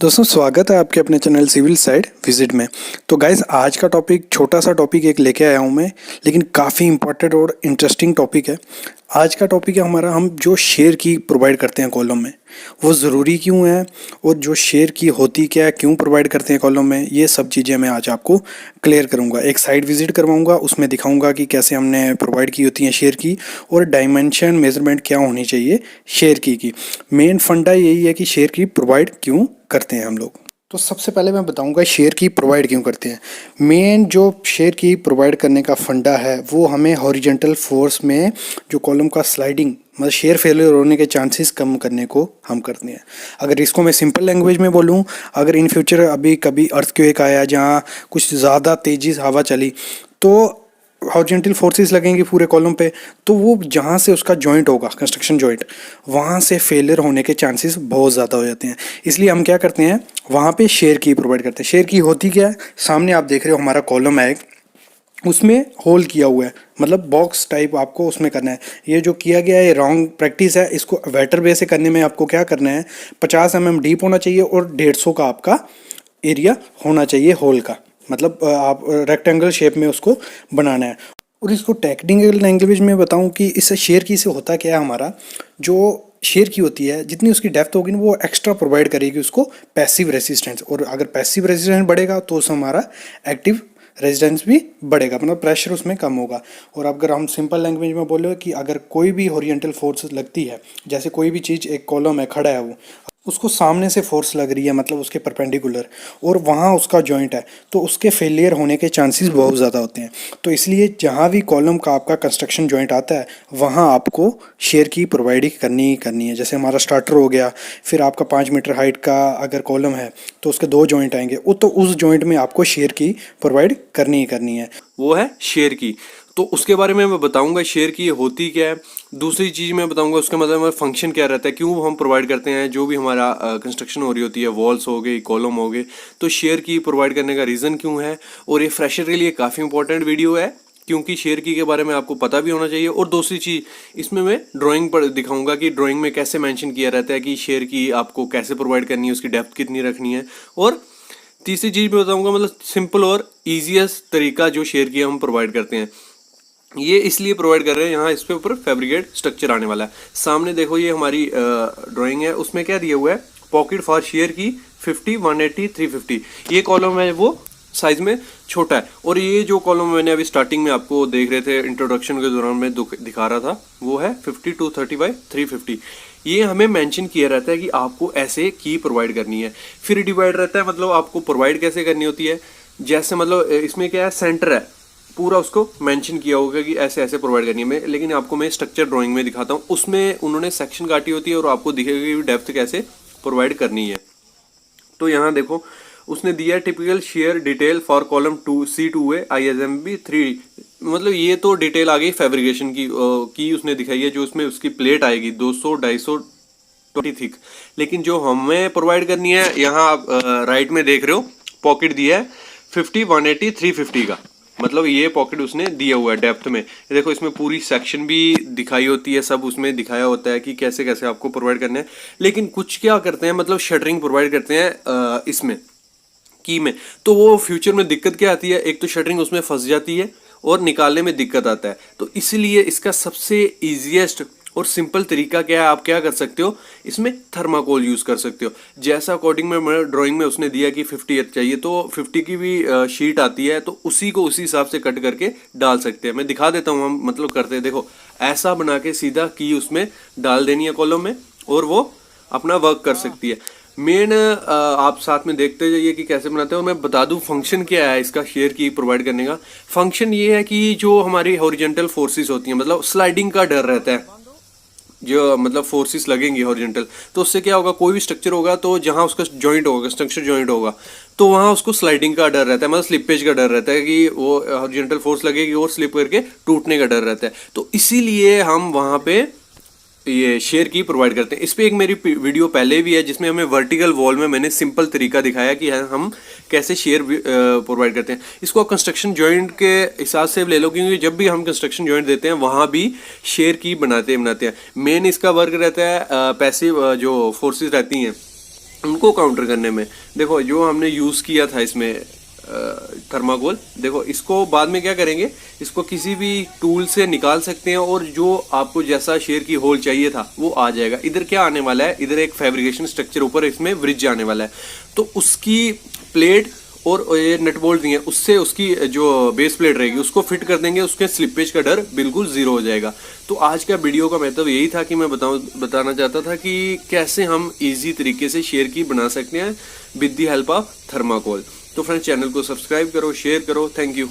दोस्तों स्वागत है आपके अपने चैनल सिविल साइड विजिट में। तो गाइस आज का टॉपिक छोटा सा टॉपिक एक लेके आया हूँ मैं, लेकिन काफ़ी इंपॉर्टेंट और इंटरेस्टिंग टॉपिक है। आज का टॉपिक है हमारा, हम जो शेयर की प्रोवाइड करते हैं कॉलम में वो ज़रूरी क्यों है, और जो शेयर की होती क्या है, क्यों प्रोवाइड करते हैं कॉलम में, ये सब चीज़ें मैं आज आपको क्लियर करूँगा। एक साइट विजिट करवाऊँगा, उसमें दिखाऊँगा कि कैसे हमने प्रोवाइड की होती हैं शेयर की, और डायमेंशन मेजरमेंट क्या होनी चाहिए शेयर की। मेन फंडा यही है कि शेयर की प्रोवाइड क्यों करते हैं हम लोग। तो सबसे पहले मैं बताऊंगा शेयर की प्रोवाइड क्यों करते हैं। मेन जो शेयर की प्रोवाइड करने का फंडा है वो हमें हॉरिजेंटल फोर्स में जो कॉलम का स्लाइडिंग, मतलब शेयर फेलियर होने के चांसेस कम करने को हम करते हैं। अगर इसको मैं सिंपल लैंग्वेज में बोलूं, अगर इन फ्यूचर अभी कभी अर्थक्वेक आया जहां कुछ ज़्यादा तेज़ी से हवा चली, तो हॉरिजॉन्टल फोर्सेस लगेंगे पूरे कॉलम पे, तो वो जहाँ से उसका जॉइंट होगा, कंस्ट्रक्शन जॉइंट, वहाँ से फेलियर होने के चांसेस बहुत ज़्यादा हो जाते हैं। इसलिए हम क्या करते हैं, वहाँ पे शेयर की प्रोवाइड करते हैं। शेयर की होती क्या है, सामने आप देख रहे हो हमारा कॉलम है एक, उसमें होल किया हुआ है, मतलब बॉक्स टाइप आपको उसमें करना है। ये जो किया गया है ये रॉन्ग प्रैक्टिस है। इसको वेटर वे से करने में आपको क्या करना है, 50 mm डीप होना चाहिए और 150 का आपका एरिया होना चाहिए होल का, मतलब आप रेक्टेंगल शेप में उसको बनाना है। और इसको टेक्निकल लैंग्वेज में बताऊं कि इससे शेयर की से होता क्या है, हमारा जो शेयर की होती है जितनी उसकी डेप्थ होगी ना वो एक्स्ट्रा प्रोवाइड करेगी उसको पैसिव रेसिस्टेंस, और अगर पैसिव रेसिस्टेंस बढ़ेगा तो उससे हमारा एक्टिव रेजिस्टेंस भी बढ़ेगा, मतलब प्रेशर उसमें कम होगा। और अगर हम सिंपल लैंग्वेज में बोले कि अगर कोई भी ओरिएंटल फोर्स लगती है, जैसे कोई भी चीज़, एक कॉलम है खड़ा है, वो उसको सामने से फोर्स लग रही है, मतलब उसके परपेंडिकुलर, और वहाँ उसका जॉइंट है, तो उसके फेलियर होने के चांसेस बहुत ज़्यादा होते हैं। तो इसलिए जहाँ भी कॉलम का आपका कंस्ट्रक्शन जॉइंट आता है वहाँ आपको शेयर की प्रोवाइड करनी ही करनी है। जैसे हमारा स्टार्टर हो गया, फिर आपका 5 मीटर हाइट का अगर कॉलम है तो उसके 2 जॉइंट आएंगे, वो तो उस जॉइंट में आपको शेयर की प्रोवाइड करनी ही करनी है। वो है शेयर की। तो उसके बारे में मैं बताऊंगा शेयर की होती क्या है। दूसरी चीज़ मैं बताऊंगा उसका मतलब फंक्शन क्या रहता है, क्यों हम प्रोवाइड करते हैं। जो भी हमारा कंस्ट्रक्शन हो रही होती है, वॉल्स हो गई, कॉलम हो गए, तो शेयर की प्रोवाइड करने का रीज़न क्यों है। और ये फ्रेशर के लिए काफ़ी इंपॉर्टेंट वीडियो है, क्योंकि शेयर की के बारे में आपको पता भी होना चाहिए। और दूसरी चीज़ इसमें मैं ड्राइंग पर दिखाऊंगा कि ड्राइंग में कैसे मेंशन किया रहता है कि शेयर की आपको कैसे प्रोवाइड करनी है, उसकी डेप्थ कितनी रखनी है। और तीसरी चीज़ मैं बताऊंगा, मतलब सिंपल और ईजीएस्ट तरीका जो शेयर की हम प्रोवाइड करते हैं। ये इसलिए प्रोवाइड कर रहे हैं, यहाँ इस पे ऊपर फैब्रिकेट स्ट्रक्चर आने वाला है। सामने देखो ये हमारी ड्राइंग है, उसमें क्या दिया हुआ है, पॉकेट फॉर शेयर की 50, 180, 350। ये कॉलम है वो साइज में छोटा है। और ये जो कॉलम मैंने अभी स्टार्टिंग में आपको देख रहे थे, इंट्रोडक्शन के दौरान मैं दिखा रहा था, वो है 50 to 30 by 350। ये हमें मेंशन किया रहता है कि आपको ऐसे की प्रोवाइड करनी है। फिर डिवाइड रहता है, मतलब आपको प्रोवाइड कैसे करनी होती है। जैसे मतलब इसमें क्या है, सेंटर है पूरा, उसको मेंशन किया होगा कि ऐसे ऐसे प्रोवाइड करनी है। मैं लेकिन आपको मैं स्ट्रक्चर ड्राइंग में दिखाता हूँ, उसमें उन्होंने सेक्शन काटी होती है और आपको दिखेगा कि डेप्थ कैसे प्रोवाइड करनी है। तो यहाँ देखो उसने दिया है typical share detail for column 2C2A ISMB 3। मतलब ये तो डिटेल आ गई फैब्रिकेशन की उसने दिखाई है, जो उसमें उसकी प्लेट आएगी 200, 250 थिक। लेकिन जो हमें प्रोवाइड करनी है, यहाँ आप राइट में देख रहे हो पॉकेट दिया है 50, 180, 350 का। मतलब ये पॉकेट उसने दिया हुआ है डेप्थ में। ये देखो इसमें पूरी सेक्शन भी दिखाई होती है, सब उसमें दिखाया होता है कि कैसे कैसे आपको प्रोवाइड करना है। लेकिन कुछ क्या करते हैं, मतलब शटरिंग प्रोवाइड करते हैं इसमें की में, तो वो फ्यूचर में दिक्कत क्या आती है, एक तो शटरिंग उसमें फंस जाती है और निकालने में दिक्कत आता है। तो इसीलिए इसका सबसे ईजीएस्ट और सिंपल तरीका क्या है, आप क्या कर सकते हो, इसमें थर्माकोल यूज़ कर सकते हो। जैसा अकॉर्डिंग में ड्राइंग में उसने दिया कि 50 चाहिए, तो 50 की भी शीट आती है, तो उसी को उसी हिसाब से कट करके डाल सकते हैं। मैं दिखा देता हूँ हम मतलब करते हैं। देखो ऐसा बना के सीधा की उसमें डाल देनी है कॉलम में, और वो अपना वर्क कर सकती है। मेन आप साथ में देखते जाइए कि कैसे बनाते हैं। और मैं बता दूं फंक्शन क्या है इसका शेयर की प्रोवाइड करने का। फंक्शन ये है कि जो हमारी हॉरिजेंटल फोर्सेस होती हैं, मतलब स्लाइडिंग का डर रहता है, जो मतलब फोर्सेस लगेंगी हॉरिजेंटल, तो उससे क्या होगा, कोई भी स्ट्रक्चर होगा तो जहां उसका जॉइंट होगा, स्ट्रक्चर जॉइंट होगा, तो वहां उसको स्लाइडिंग का डर रहता है, मतलब स्लिपेज का डर रहता है कि वो हॉरिजेंटल फोर्स लगेगी और स्लिप करके टूटने का डर रहता है। तो इसीलिए हम वहां पे ये शेयर की प्रोवाइड करते हैं। इस पे एक मेरी वीडियो पहले भी है जिसमें हमें वर्टिकल वॉल में मैंने सिंपल तरीका दिखाया कि हम कैसे शेयर प्रोवाइड करते हैं। इसको कंस्ट्रक्शन जॉइंट के हिसाब से ले लो, क्योंकि जब भी हम कंस्ट्रक्शन जॉइंट देते हैं वहाँ भी शेयर की बनाते हैं। मेन इसका वर्क रहता है पैसिव जो फोर्सेस रहती हैं उनको काउंटर करने में। देखो जो हमने यूज़ किया था इसमें थर्माकोल, देखो इसको बाद में क्या करेंगे, इसको किसी भी टूल से निकाल सकते हैं और जो आपको जैसा शेयर की होल चाहिए था वो आ जाएगा। इधर क्या आने वाला है, इधर एक फैब्रिकेशन स्ट्रक्चर ऊपर इसमें ब्रिज आने वाला है, तो उसकी प्लेट और ये नट बोल्ट दिए हैं, उससे उसकी जो बेस प्लेट रहेगी उसको फिट कर देंगे, उसके स्लिपेज का डर बिल्कुल जीरो हो जाएगा। तो आज का वीडियो का मतलब यही था कि मैं बताना चाहता था कि कैसे हम इजी तरीके से शेयर की बना सकते हैं with the help of thermocol. तो फ्रेंड्स चैनल को सब्सक्राइब करो, शेयर करो, थैंक यू।